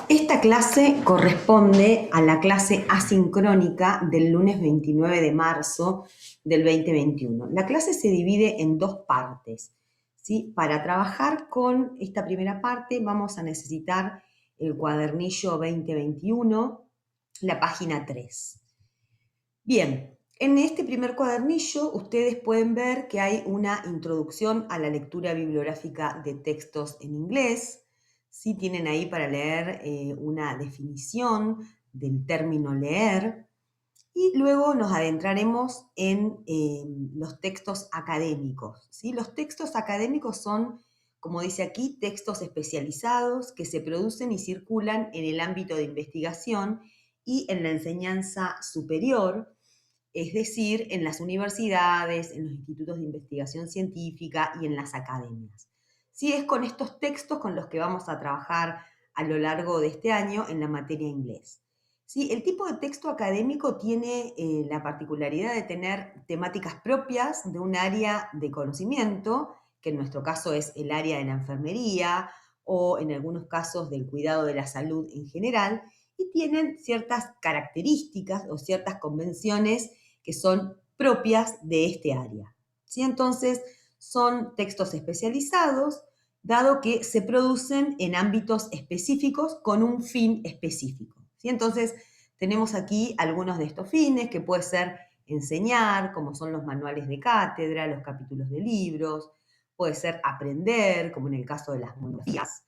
Esta clase corresponde a la clase asincrónica del lunes 29 de marzo del 2021. La clase se divide en dos partes, ¿sí? Para trabajar con esta primera parte vamos a necesitar el cuadernillo 2021, la página 3. Bien, en este primer cuadernillo ustedes pueden ver que hay una introducción a la lectura bibliográfica de textos en inglés. Sí, tienen ahí para leer una definición del término leer. Y luego nos adentraremos en los textos académicos, ¿sí? Los textos académicos son, como dice aquí, textos especializados que se producen y circulan en el ámbito de investigación y en la enseñanza superior, es decir, en las universidades, en los institutos de investigación científica y en las academias. Sí, es con estos textos con los que vamos a trabajar a lo largo de este año en la materia inglés. Sí, el tipo de texto académico tiene la particularidad de tener temáticas propias de un área de conocimiento, que en nuestro caso es el área de la enfermería o en algunos casos del cuidado de la salud en general, y tienen ciertas características o ciertas convenciones que son propias de este área. ¿Sí? Entonces, son textos especializados, dado que se producen en ámbitos específicos con un fin específico. ¿Sí? Entonces, tenemos aquí algunos de estos fines, que puede ser enseñar, como son los manuales de cátedra, los capítulos de libros, puede ser aprender, como en el caso de las monografías,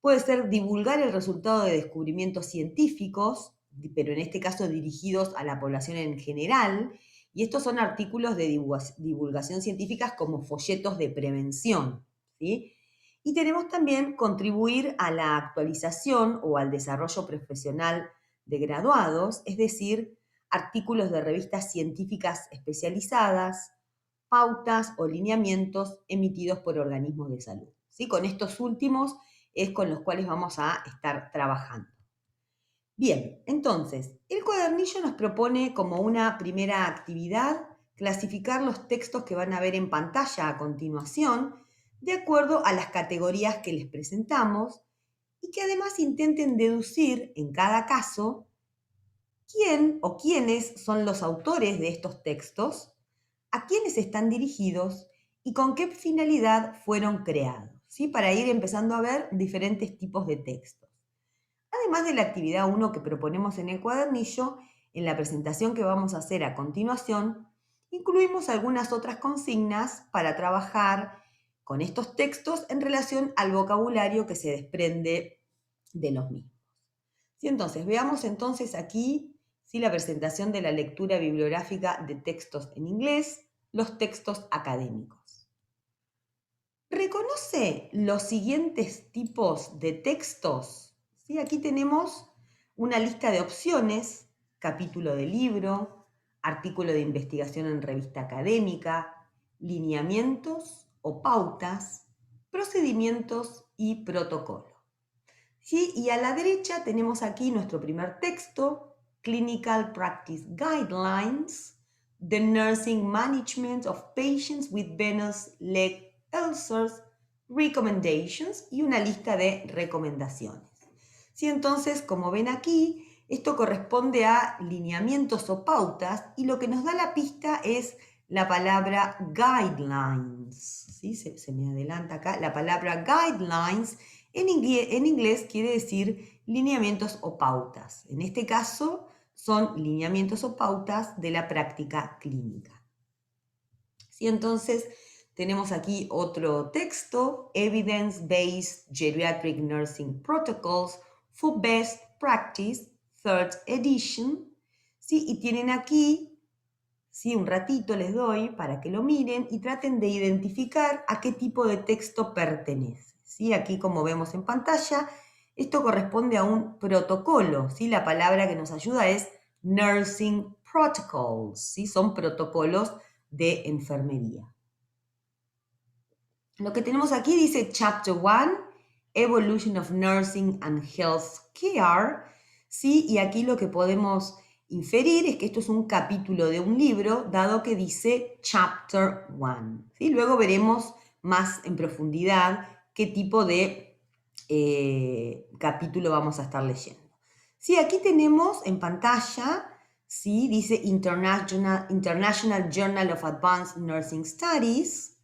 puede ser divulgar el resultado de descubrimientos científicos, pero en este caso dirigidos a la población en general, y estos son artículos de divulgación científica como folletos de prevención, ¿sí? Y tenemos también contribuir a la actualización o al desarrollo profesional de graduados, es decir, artículos de revistas científicas especializadas, pautas o lineamientos emitidos por organismos de salud. ¿Sí? Con estos últimos es con los cuales vamos a estar trabajando. Bien, entonces, el cuadernillo nos propone como una primera actividad clasificar los textos que van a ver en pantalla a continuación de acuerdo a las categorías que les presentamos y que además intenten deducir en cada caso quién o quiénes son los autores de estos textos, a quiénes están dirigidos y con qué finalidad fueron creados, ¿sí? Para ir empezando a ver diferentes tipos de textos. Además de la actividad 1 que proponemos en el cuadernillo, en la presentación que vamos a hacer a continuación, incluimos algunas otras consignas para trabajar con estos textos en relación al vocabulario que se desprende de los mismos. ¿Sí? Entonces, veamos entonces aquí ¿sí? La presentación de la lectura bibliográfica de textos en inglés, los textos académicos. Reconoce los siguientes tipos de textos. ¿Sí? Aquí tenemos una lista de opciones, capítulo de libro, artículo de investigación en revista académica, lineamientos o pautas, procedimientos y protocolo. ¿Sí? Y a la derecha tenemos aquí nuestro primer texto, Clinical Practice Guidelines, The Nursing Management of Patients with Venous Leg Ulcers, Recommendations y una lista de recomendaciones. ¿Sí? Entonces, como ven aquí, esto corresponde a lineamientos o pautas y lo que nos da la pista es la palabra guidelines. ¿Sí? Se me adelanta acá. La palabra guidelines en inglés quiere decir lineamientos o pautas. En este caso son lineamientos o pautas de la práctica clínica. ¿Sí? Entonces tenemos aquí otro texto, Evidence-Based Geriatric Nursing Protocols for Best Practice, Third Edition. ¿Sí? Y tienen aquí, ¿sí? Un ratito les doy para que lo miren y traten de identificar a qué tipo de texto pertenece. ¿Sí? Aquí, como vemos en pantalla, esto corresponde a un protocolo. ¿Sí? La palabra que nos ayuda es Nursing Protocols. ¿Sí? Son protocolos de enfermería. Lo que tenemos aquí dice Chapter 1, Evolution of Nursing and Healthcare. ¿Sí? Y aquí lo que podemos inferir es que esto es un capítulo de un libro, dado que dice Chapter 1. ¿Sí? Luego veremos más en profundidad qué tipo de capítulo vamos a estar leyendo. Sí, aquí tenemos en pantalla, sí, dice International Journal of Advanced Nursing Studies.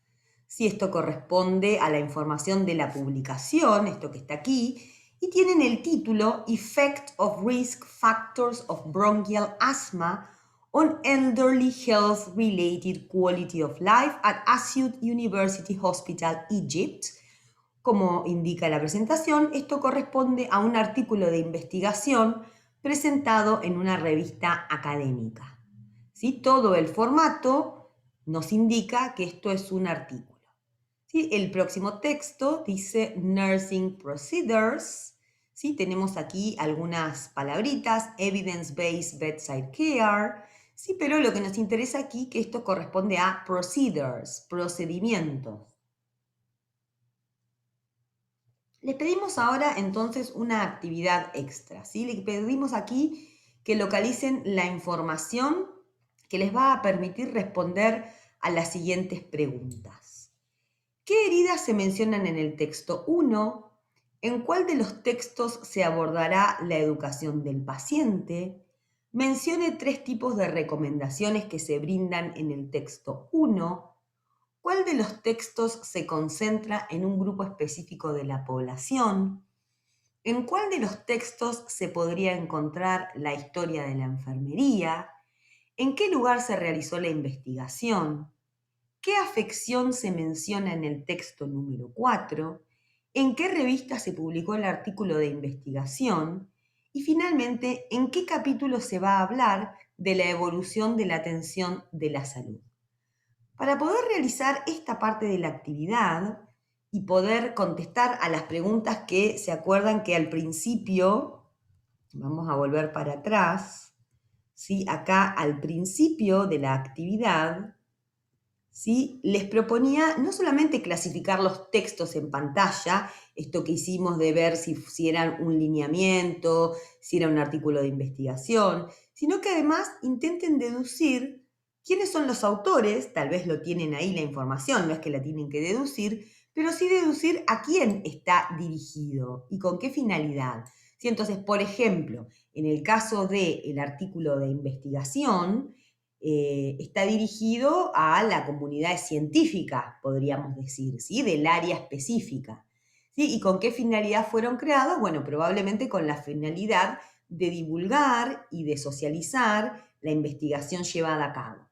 Sí, esto corresponde a la información de la publicación, esto que está aquí, y tienen el título Effect of Risk Factors of Bronchial Asthma on Elderly Health Related Quality of Life at Asyut University Hospital, Egypt. Como indica la presentación, esto corresponde a un artículo de investigación presentado en una revista académica. ¿Sí? Todo el formato nos indica que esto es un artículo. ¿Sí? El próximo texto dice Nursing Procedures. ¿Sí? Tenemos aquí algunas palabritas, Evidence-Based Bedside Care. ¿Sí? Pero lo que nos interesa aquí es que esto corresponde a procedures, procedimientos. Les pedimos ahora entonces una actividad extra, ¿sí? Les pedimos aquí que localicen la información que les va a permitir responder a las siguientes preguntas. ¿Qué heridas se mencionan en el texto 1? ¿En cuál de los textos se abordará la educación del paciente? Mencione 3 tipos de recomendaciones que se brindan en el texto 1. ¿Cuál de los textos se concentra en un grupo específico de la población? ¿En cuál de los textos se podría encontrar la historia de la enfermería? ¿En qué lugar se realizó la investigación? ¿Qué afección se menciona en el texto número 4? ¿En qué revista se publicó el artículo de investigación? Y finalmente, ¿en qué capítulo se va a hablar de la evolución de la atención de la salud? Para poder realizar esta parte de la actividad y poder contestar a las preguntas que se acuerdan que al principio, vamos a volver para atrás, ¿sí? Acá al principio de la actividad, ¿sí? Les proponía no solamente clasificar los textos en pantalla, esto que hicimos de ver si eran un lineamiento, si era un artículo de investigación, sino que además intenten deducir quiénes son los autores, tal vez lo tienen ahí la información, no es que la tienen que deducir, pero sí deducir a quién está dirigido y con qué finalidad. ¿Sí? Entonces, por ejemplo, en el caso del artículo de investigación, está dirigido a la comunidad científica, podríamos decir, ¿sí? Del área específica. ¿Sí? ¿Y con qué finalidad fueron creados? Bueno, probablemente con la finalidad de divulgar y de socializar la investigación llevada a cabo.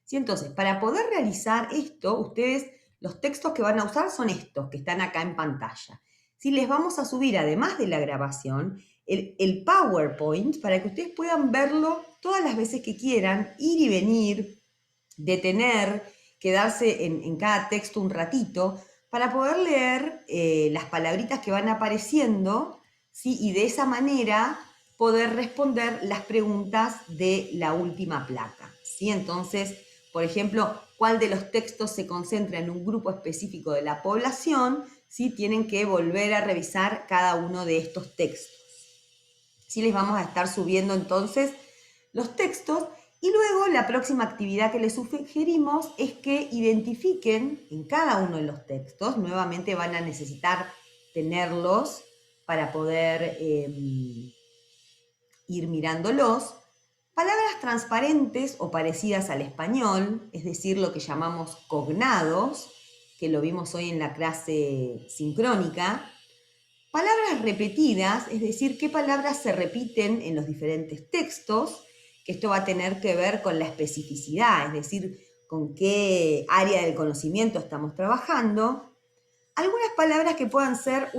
¿Sí? Entonces, para poder realizar esto, ustedes, los textos que van a usar son estos, que están acá en pantalla. ¿Sí? Les vamos a subir, además de la grabación, el PowerPoint para que ustedes puedan verlo todas las veces que quieran, ir y venir, detener, quedarse en cada texto un ratito, para poder leer las palabritas que van apareciendo, ¿sí? Y de esa manera poder responder las preguntas de la última placa, ¿sí? Entonces, por ejemplo, ¿cuál de los textos se concentra en un grupo específico de la población? ¿Sí? Tienen que volver a revisar cada uno de estos textos. ¿Sí? Les vamos a estar subiendo entonces los textos y luego la próxima actividad que les sugerimos es que identifiquen en cada uno de los textos, nuevamente van a necesitar tenerlos para poder ir mirándolos, palabras transparentes o parecidas al español, es decir, lo que llamamos cognados, que lo vimos hoy en la clase sincrónica. Palabras repetidas, es decir, qué palabras se repiten en los diferentes textos, que esto va a tener que ver con la especificidad, es decir, con qué área del conocimiento estamos trabajando. Algunas palabras que puedan ser,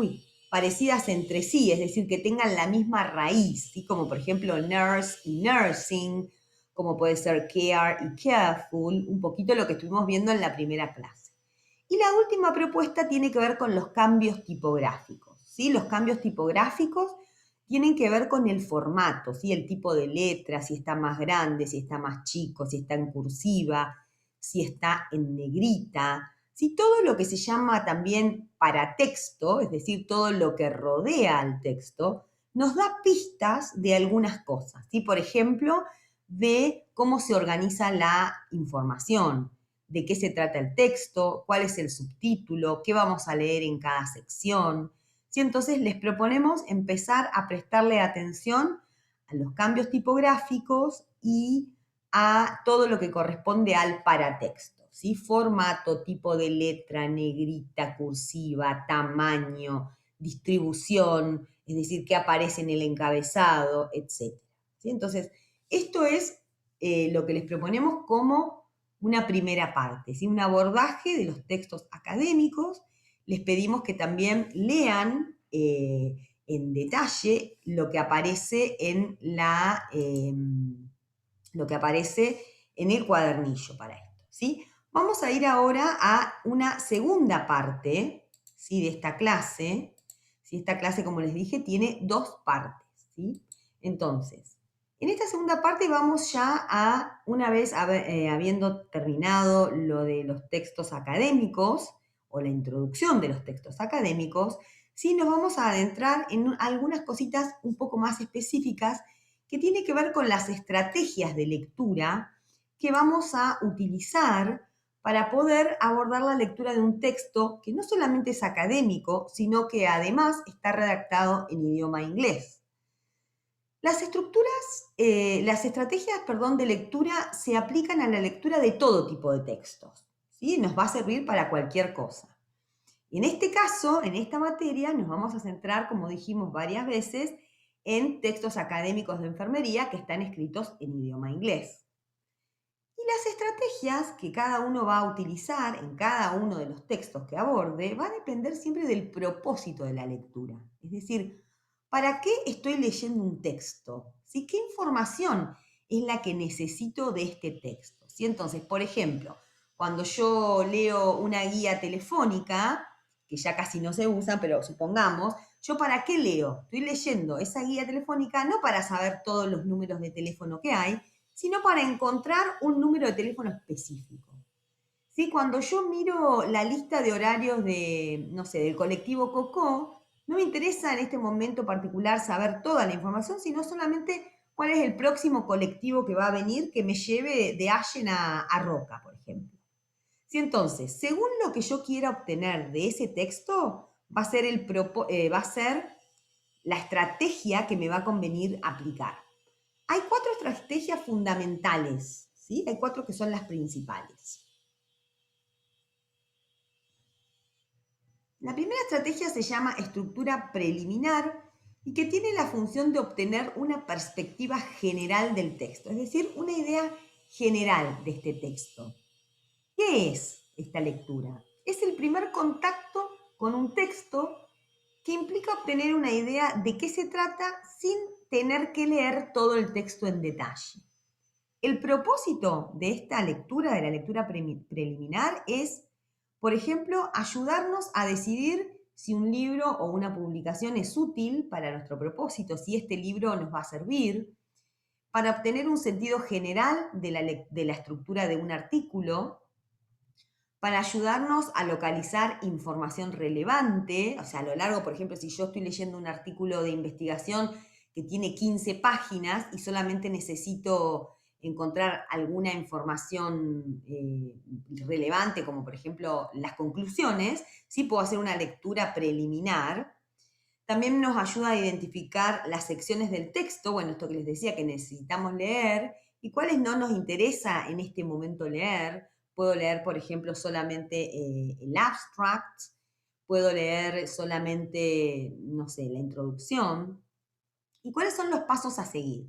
parecidas entre sí, es decir, que tengan la misma raíz, ¿sí? Como por ejemplo nurse y nursing, como puede ser care y careful, un poquito lo que estuvimos viendo en la primera clase. Y la última propuesta tiene que ver con los cambios tipográficos, ¿sí? Los cambios tipográficos tienen que ver con el formato, ¿sí? El tipo de letra, si está más grande, si está más chico, si está en cursiva, si está en negrita, ¿sí? Todo lo que se llama también paratexto, es decir, todo lo que rodea al texto, nos da pistas de algunas cosas, ¿sí? Por ejemplo, de cómo se organiza la información, de qué se trata el texto, cuál es el subtítulo, qué vamos a leer en cada sección, ¿sí? Entonces les proponemos empezar a prestarle atención a los cambios tipográficos y a todo lo que corresponde al paratexto, ¿sí? Formato, tipo de letra, negrita, cursiva, tamaño, distribución, es decir, qué aparece en el encabezado, etc. ¿Sí? Entonces, esto es lo que les proponemos como una primera parte, ¿sí? Un abordaje de los textos académicos. Les pedimos que también lean en detalle lo que aparece en lo que aparece en el cuadernillo para esto, ¿sí? Vamos a ir ahora a una segunda parte, ¿sí? De esta clase. ¿Sí? Esta clase, como les dije, tiene dos partes, ¿sí? Entonces, en esta segunda parte vamos ya a, una vez habiendo terminado lo de los textos académicos, o la introducción de los textos académicos, sí nos vamos a adentrar en algunas cositas un poco más específicas que tiene que ver con las estrategias de lectura que vamos a utilizar para poder abordar la lectura de un texto que no solamente es académico, sino que además está redactado en idioma inglés. Las estrategias, de lectura se aplican a la lectura de todo tipo de textos, ¿sí? Nos va a servir para cualquier cosa. En este caso, en esta materia, nos vamos a centrar, como dijimos varias veces, en textos académicos de enfermería que están escritos en idioma inglés. Y las estrategias que cada uno va a utilizar en cada uno de los textos que aborde va a depender siempre del propósito de la lectura. Es decir, ¿para qué estoy leyendo un texto? ¿Sí? ¿Qué información es la que necesito de este texto? ¿Sí? Entonces, por ejemplo, cuando yo leo una guía telefónica, que ya casi no se usa, pero supongamos, ¿yo para qué leo? Estoy leyendo esa guía telefónica no para saber todos los números de teléfono que hay, sino para encontrar un número de teléfono específico. ¿Sí? Cuando yo miro la lista de horarios de, no sé, del colectivo Cocó, no me interesa en este momento particular saber toda la información, sino solamente cuál es el próximo colectivo que va a venir que me lleve de Allen a Roca, por ejemplo. ¿Sí? Entonces, según lo que yo quiera obtener de ese texto, va a ser, va a ser la estrategia que me va a convenir aplicar. Hay 4 estrategias fundamentales, ¿sí? Hay 4 que son las principales. La primera estrategia se llama estructura preliminar y que tiene la función de obtener una perspectiva general del texto, es decir, una idea general de este texto. ¿Qué es esta lectura? Es el primer contacto con un texto que implica obtener una idea de qué se trata sin tener que leer todo el texto en detalle. El propósito de esta lectura, de la lectura preliminar, es, por ejemplo, ayudarnos a decidir si un libro o una publicación es útil para nuestro propósito, si este libro nos va a servir, para obtener un sentido general de la estructura de un artículo, para ayudarnos a localizar información relevante, o sea, a lo largo, por ejemplo, si yo estoy leyendo un artículo de investigación que tiene 15 páginas y solamente necesito encontrar alguna información relevante, como por ejemplo las conclusiones, sí puedo hacer una lectura preliminar. También nos ayuda a identificar las secciones del texto, bueno, esto que les decía que necesitamos leer y cuáles no nos interesa en este momento leer. Puedo leer, por ejemplo, solamente el abstract, puedo leer solamente, no sé, la introducción. ¿Y cuáles son los pasos a seguir?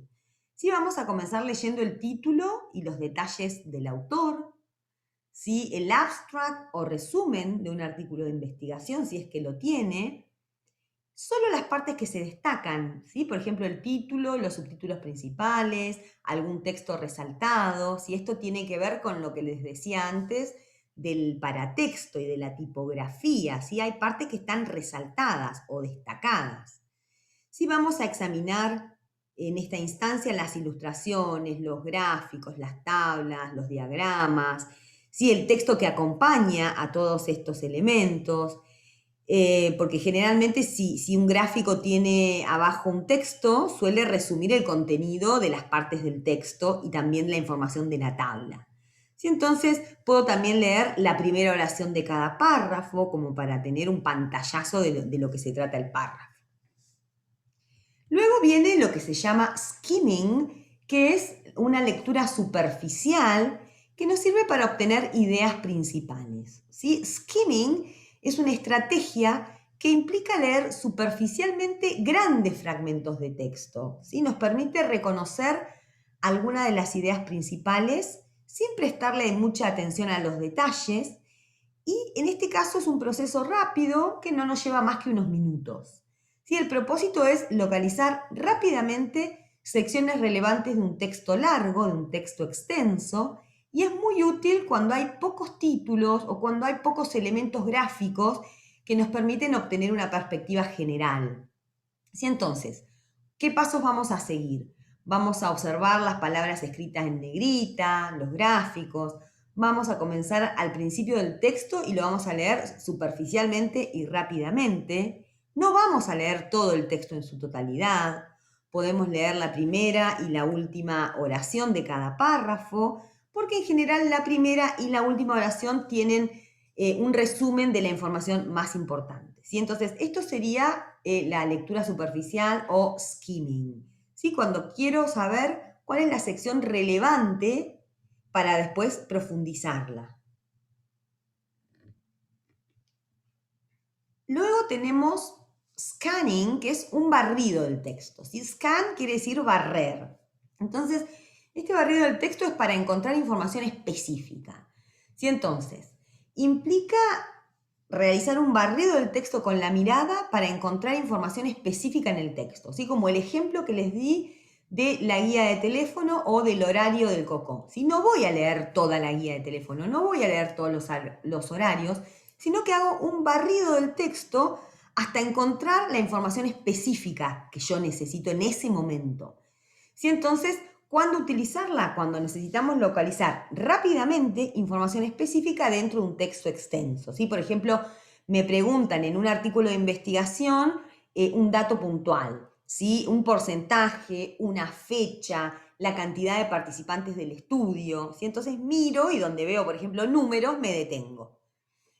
Sí, vamos a comenzar leyendo el título y los detalles del autor, ¿sí? El abstract o resumen de un artículo de investigación, si es que lo tiene, solo las partes que se destacan, ¿sí? Por ejemplo, el título, los subtítulos principales, algún texto resaltado, si esto tiene que ver con lo que les decía antes del paratexto y de la tipografía, ¿sí? Hay partes que están resaltadas o destacadas. Sí, vamos a examinar en esta instancia las ilustraciones, los gráficos, las tablas, los diagramas, ¿sí? El texto que acompaña a todos estos elementos, porque generalmente si un gráfico tiene abajo un texto, suele resumir el contenido de las partes del texto y también la información de la tabla. ¿Sí? Entonces puedo también leer la primera oración de cada párrafo como para tener un pantallazo de lo que se trata el párrafo. Luego viene lo que se llama skimming, que es una lectura superficial que nos sirve para obtener ideas principales. ¿Sí? Skimming es una estrategia que implica leer superficialmente grandes fragmentos de texto. ¿Sí? Nos permite reconocer algunas de las ideas principales sin prestarle mucha atención a los detalles, y en este caso es un proceso rápido que no nos lleva más que unos minutos. ¿Sí? El propósito es localizar rápidamente secciones relevantes de un texto largo, de un texto extenso, y es muy útil cuando hay pocos títulos o cuando hay pocos elementos gráficos que nos permiten obtener una perspectiva general. ¿Sí? Entonces, ¿qué pasos vamos a seguir? Vamos a observar las palabras escritas en negrita, los gráficos. Vamos a comenzar al principio del texto y lo vamos a leer superficialmente y rápidamente. No vamos a leer todo el texto en su totalidad. Podemos leer la primera y la última oración de cada párrafo, porque en general la primera y la última oración tienen un resumen de la información más importante. ¿Sí? Entonces, esto sería la lectura superficial o skimming. ¿Sí? Cuando quiero saber cuál es la sección relevante para después profundizarla. Luego tenemos scanning, que es un barrido del texto. ¿Sí? Scan quiere decir barrer. Entonces, este barrido del texto es para encontrar información específica. ¿Sí? Entonces, implica realizar un barrido del texto con la mirada para encontrar información específica en el texto, ¿sí? Como el ejemplo que les di de la guía de teléfono o del horario del cocó. ¿Sí? No voy a leer toda la guía de teléfono, no voy a leer todos los horarios, sino que hago un barrido del texto hasta encontrar la información específica que yo necesito en ese momento. ¿Sí? Entonces, ¿cuándo utilizarla? Cuando necesitamos localizar rápidamente información específica dentro de un texto extenso. ¿Sí? Por ejemplo, me preguntan en un artículo de investigación un dato puntual, ¿sí? Un porcentaje, una fecha, la cantidad de participantes del estudio. ¿Sí? Entonces miro y donde veo, por ejemplo, números, me detengo.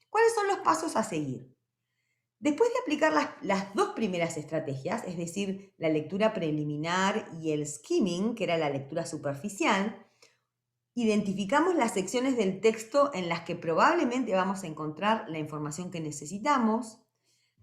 ¿Cuáles son los pasos a seguir? Después de aplicar las dos primeras estrategias, es decir, la lectura preliminar y el skimming, que era la lectura superficial, identificamos las secciones del texto en las que probablemente vamos a encontrar la información que necesitamos,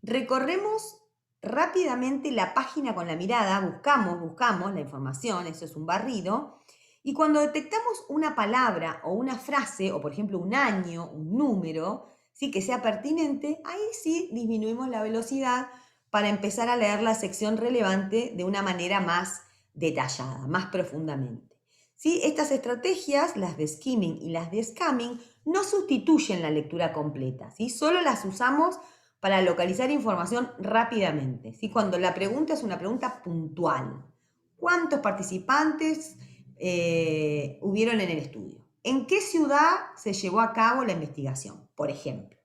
recorremos rápidamente la página con la mirada, buscamos la información, eso es un barrido, y cuando detectamos una palabra o una frase, o por ejemplo un año, un número, ¿sí? Que sea pertinente, ahí sí disminuimos la velocidad para empezar a leer la sección relevante de una manera más detallada, más profundamente. ¿Sí? Estas estrategias, las de skimming y las de scamming, no sustituyen la lectura completa, ¿sí? Solo las usamos para localizar información rápidamente, ¿sí? Cuando la pregunta es una pregunta puntual. ¿Cuántos participantes hubieron en el estudio? ¿En qué ciudad se llevó a cabo la investigación, por ejemplo?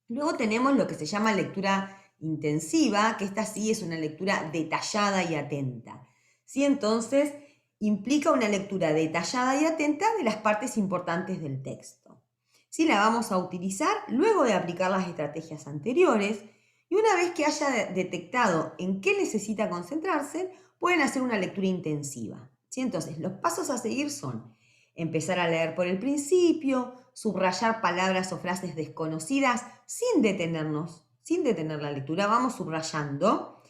Luego tenemos lo que se llama lectura intensiva, que esta sí es una lectura detallada y atenta. ¿Sí? Entonces, implica una lectura detallada y atenta de las partes importantes del texto. ¿Sí? La vamos a utilizar luego de aplicar las estrategias anteriores, y una vez que haya detectado en qué necesita concentrarse, pueden hacer una lectura intensiva. ¿Sí? Entonces, los pasos a seguir son empezar a leer por el principio, subrayar palabras o frases desconocidas sin detenernos, sin detener la lectura, vamos subrayando.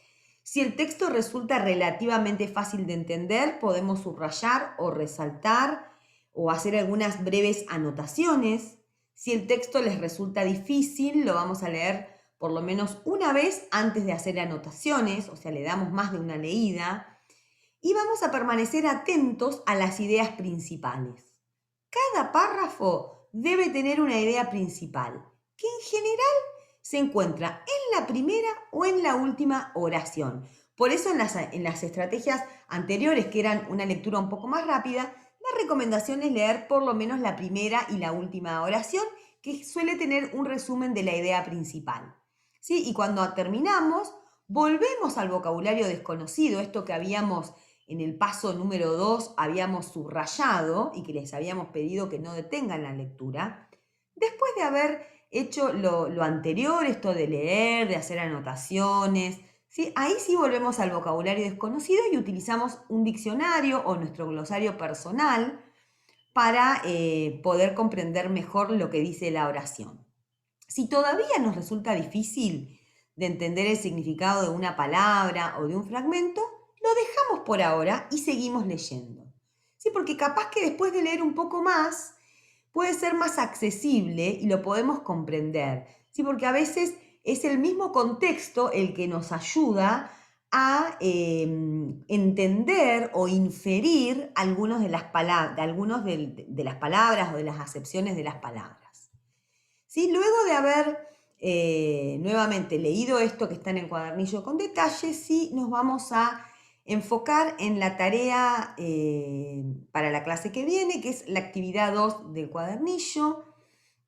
Si el texto resulta relativamente fácil de entender, podemos subrayar o resaltar o hacer algunas breves anotaciones. Si el texto les resulta difícil, lo vamos a leer por lo menos una vez antes de hacer anotaciones, o sea, le damos más de una leída. Y vamos a permanecer atentos a las ideas principales. Cada párrafo debe tener una idea principal, que en general se encuentra en la primera o en la última oración. Por eso en las estrategias anteriores, que eran una lectura un poco más rápida, la recomendación es leer por lo menos la primera y la última oración, que suele tener un resumen de la idea principal. ¿Sí? Y cuando terminamos, volvemos al vocabulario desconocido, esto que habíamos en el paso número 2 habíamos subrayado y que les habíamos pedido que no detengan la lectura. Después de haber hecho lo anterior, esto de leer, de hacer anotaciones, ¿sí? Ahí sí volvemos al vocabulario desconocido y utilizamos un diccionario o nuestro glosario personal para poder comprender mejor lo que dice la oración. Si todavía nos resulta difícil de entender el significado de una palabra o de un fragmento, lo dejamos por ahora y seguimos leyendo. ¿Sí? Porque capaz que después de leer un poco más, puede ser más accesible y lo podemos comprender. ¿Sí? Porque a veces es el mismo contexto el que nos ayuda a entender o inferir algunas de las palabras o de las acepciones de las palabras. ¿Sí? Luego de haber nuevamente leído esto que está en el cuadernillo con detalle, sí nos vamos a enfocar en la tarea para la clase que viene, que es la actividad 2 del cuadernillo,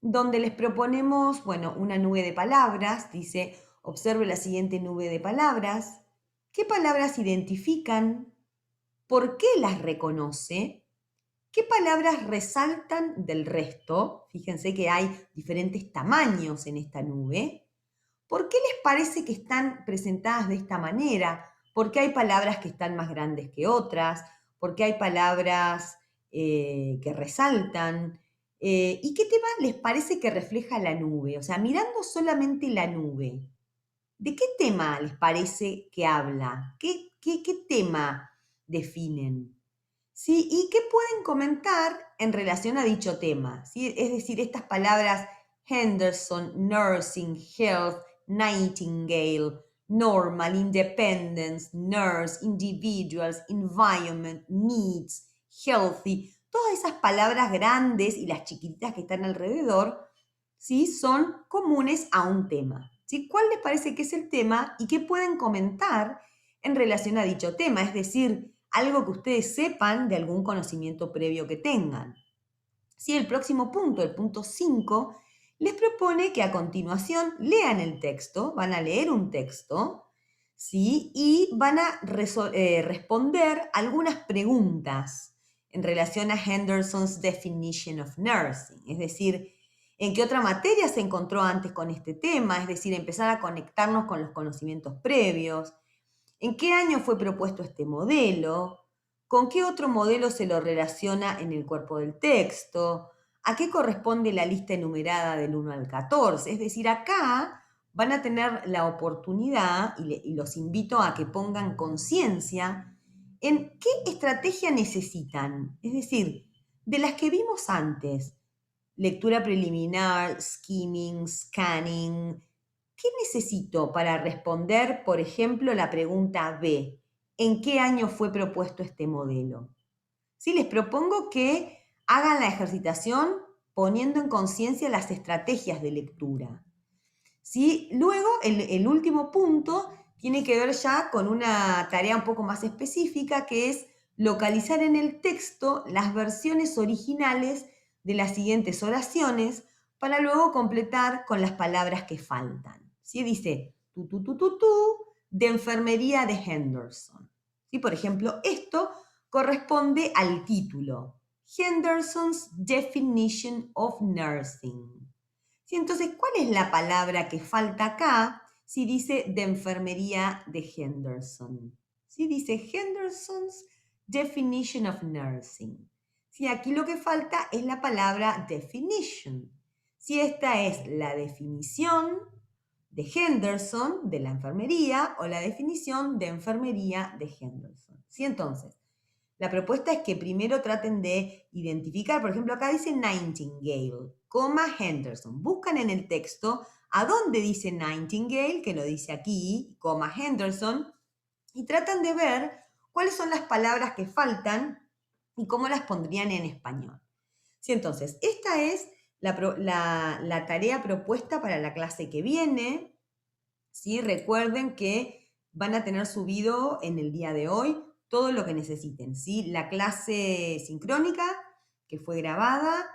donde les proponemos, bueno, una nube de palabras. Dice, observe la siguiente nube de palabras. ¿Qué palabras identifican? ¿Por qué las reconoce? ¿Qué palabras resaltan del resto? Fíjense que hay diferentes tamaños en esta nube. ¿Por qué les parece que están presentadas de esta manera? ¿Por qué hay palabras que están más grandes que otras? ¿Por qué hay palabras que resaltan? ¿Y qué tema les parece que refleja la nube? O sea, mirando solamente la nube, ¿de qué tema les parece que habla? ¿Qué tema definen? ¿Sí? ¿Y qué pueden comentar en relación a dicho tema? ¿Sí? Es decir, estas palabras Henderson, nursing, health, Nightingale, normal, independence, nurse, individuals, environment, needs, healthy, todas esas palabras grandes y las chiquititas que están alrededor, ¿sí? Son comunes a un tema. ¿Sí? ¿Cuál les parece que es el tema y qué pueden comentar en relación a dicho tema? Es decir, algo que ustedes sepan de algún conocimiento previo que tengan. ¿Sí? El próximo punto, el punto 5, les propone que a continuación lean el texto, van a leer un texto, ¿sí? Y van a responder algunas preguntas en relación a Henderson's definition of nursing, es decir, en qué otra materia se encontró antes con este tema, es decir, empezar a conectarnos con los conocimientos previos, en qué año fue propuesto este modelo, con qué otro modelo se lo relaciona en el cuerpo del texto, a qué corresponde la lista enumerada del 1 al 14. Es decir, acá van a tener la oportunidad, y los invito a que pongan conciencia en qué estrategia necesitan. Es decir, de las que vimos antes, lectura preliminar, skimming, scanning. ¿Qué necesito para responder, por ejemplo, la pregunta B? ¿En qué año fue propuesto este modelo? Sí, les propongo que hagan la ejercitación poniendo en conciencia las estrategias de lectura. ¿Sí? Luego, el último punto tiene que ver ya con una tarea un poco más específica, que es localizar en el texto las versiones originales de las siguientes oraciones para luego completar con las palabras que faltan. ¿Sí? Dice, de enfermería de Henderson. ¿Sí? Por ejemplo, esto corresponde al título, Henderson's Definition of Nursing. ¿Sí? Entonces, ¿cuál es la palabra que falta acá si dice de enfermería de Henderson? ¿Sí? Dice Henderson's Definition of Nursing. ¿Sí? Aquí lo que falta es la palabra definition. Si esta es la definición de Henderson, de la enfermería, o la definición de enfermería de Henderson. ¿Sí? Entonces, la propuesta es que primero traten de identificar, por ejemplo, acá dice Nightingale, Henderson. Buscan en el texto a dónde dice Nightingale, que lo dice aquí, Henderson, y tratan de ver cuáles son las palabras que faltan y cómo las pondrían en español. Sí, entonces, esta es la tarea propuesta para la clase que viene. ¿Sí? Recuerden que van a tener subido en el día de hoy todo lo que necesiten, ¿sí? La clase sincrónica que fue grabada,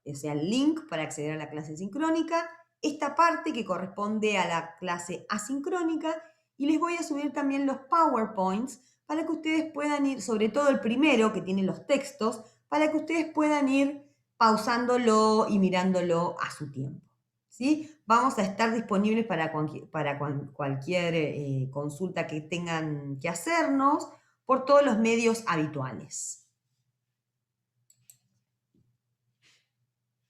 o sea, el link para acceder a la clase sincrónica, esta parte que corresponde a la clase asincrónica Y les voy a subir también los PowerPoints para que ustedes puedan ir, sobre todo el primero que tiene los textos, para que ustedes puedan ir pausándolo y mirándolo a su tiempo. ¿Sí? Vamos a estar disponibles para cualquier consulta que tengan que hacernos por todos los medios habituales.